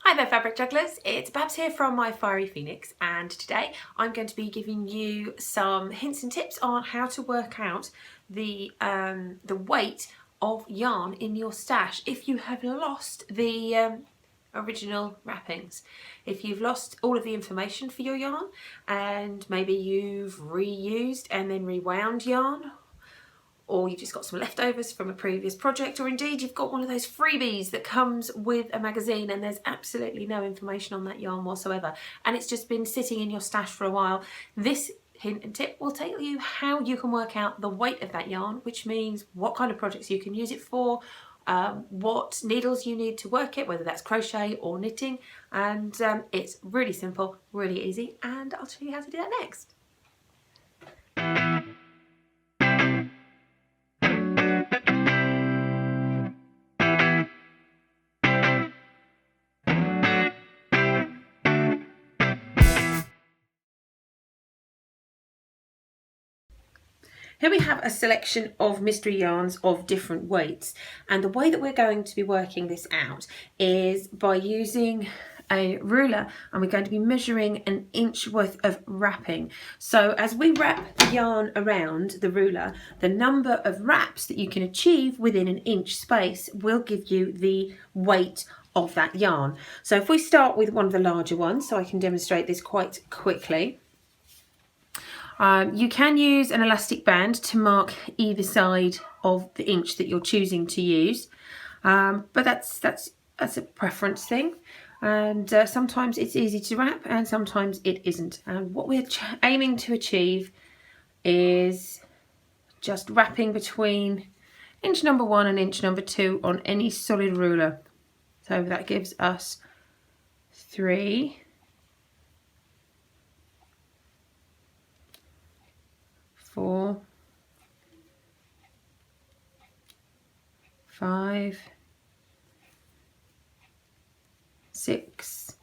Hi there fabric jugglers, it's Babs here from MyFieryPhoenix, and today I'm going to be giving you some hints and tips on how to work out the weight of yarn in your stash if you have lost the original wrappings. If you've lost all of the information for your yarn and maybe you've reused and then rewound yarn, or you've just got some leftovers from a previous project, or indeed you've got one of those freebies that comes with a magazine and there's absolutely no information on that yarn whatsoever and it's just been sitting in your stash for a while, this hint and tip will tell you how you can work out the weight of that yarn, which means what kind of projects you can use it for, what needles you need to work it, whether that's crochet or knitting, and it's really simple, really easy, and I'll show you how to do that next. Here we have a selection of mystery yarns of different weights, and the way that we're going to be working this out is by using a ruler, and we're going to be measuring an inch worth of wrapping. So as we wrap the yarn around the ruler, the number of wraps that you can achieve within an inch space will give you the weight of that yarn. So if we start with one of the larger ones, so I can demonstrate this quite quickly. You can use an elastic band to mark either side of the inch that you're choosing to use, but that's a preference thing, and sometimes it's easy to wrap and sometimes it isn't. And what we're aiming to achieve is just wrapping between inch number 1 and inch number 2 on any solid ruler. So that gives us 3, 4, 5, 6,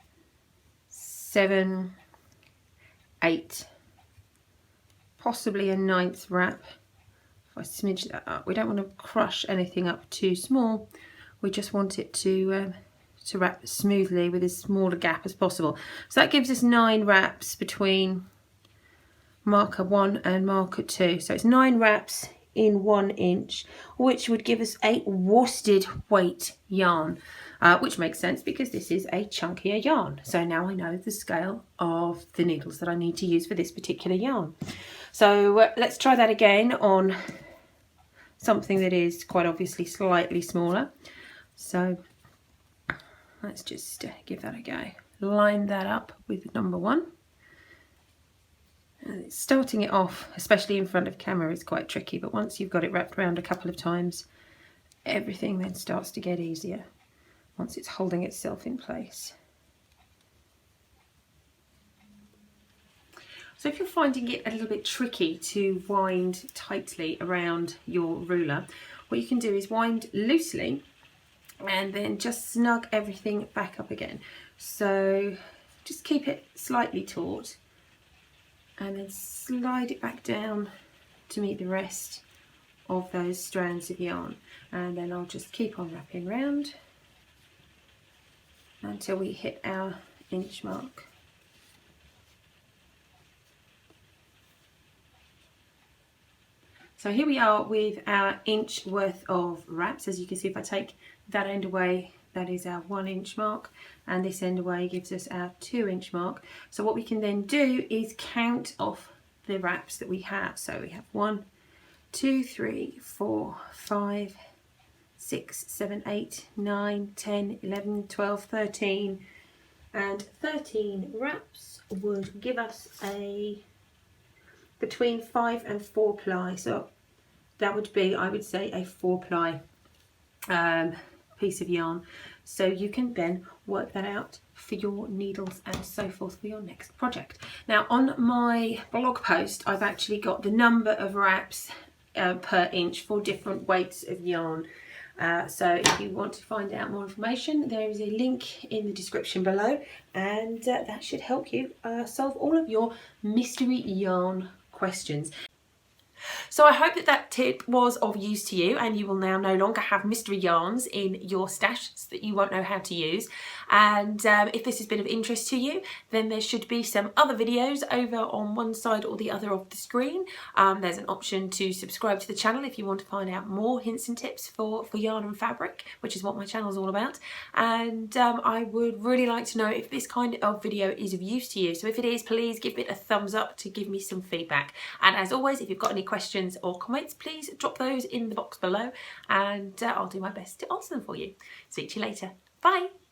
7, 8, possibly a 9th wrap. If I smidge that up, we don't want to crush anything up too small, we just want it to wrap smoothly with as small a gap as possible. So that gives us 9 wraps between marker 1 and marker 2, so it's 9 wraps in 1 inch, which would give us a worsted weight yarn, which makes sense because this is a chunkier yarn. So now I know the scale of the needles that I need to use for this particular yarn. So let's try that again on something that is quite obviously slightly smaller. So let's just give that a go. Line that up with number 1. And starting it off, especially in front of camera, is quite tricky, but once you've got it wrapped around a couple of times, everything then starts to get easier once it's holding itself in place. So if you're finding it a little bit tricky to wind tightly around your ruler, what you can do is wind loosely and then just snug everything back up again. So just keep it slightly taut and then slide it back down to meet the rest of those strands of yarn, and then I'll just keep on wrapping round until we hit our inch mark. So here we are with our inch worth of wraps. As you can see, if I take that end away, that is our 1 inch mark, and this end away gives us our 2 inch mark. So what we can then do is count off the wraps that we have. So we have 1, 2, 3, 4, 5, 6, 7, 8, 9, 10, 11, 12, 13, and 13 wraps would give us a between 5 and 4 ply. So that would be, I would say, a 4 ply piece of yarn. So you can then work that out for your needles and so forth for your next project. Now on my blog post, I've actually got the number of wraps per inch for different weights of yarn. So if you want to find out more information, there is a link in the description below, and that should help you solve all of your mystery yarn questions. So I hope that that tip was of use to you, and you will now no longer have mystery yarns in your stash that you won't know how to use. And if this has been of interest to you, then there should be some other videos over on one side or the other of the screen. There's an option to subscribe to the channel if you want to find out more hints and tips for yarn and fabric, which is what my channel is all about. And I would really like to know if this kind of video is of use to you. So if it is, please give it a thumbs up to give me some feedback. And as always, if you've got any questions or comments, please drop those in the box below, and I'll do my best to answer them for you. See you later. Bye.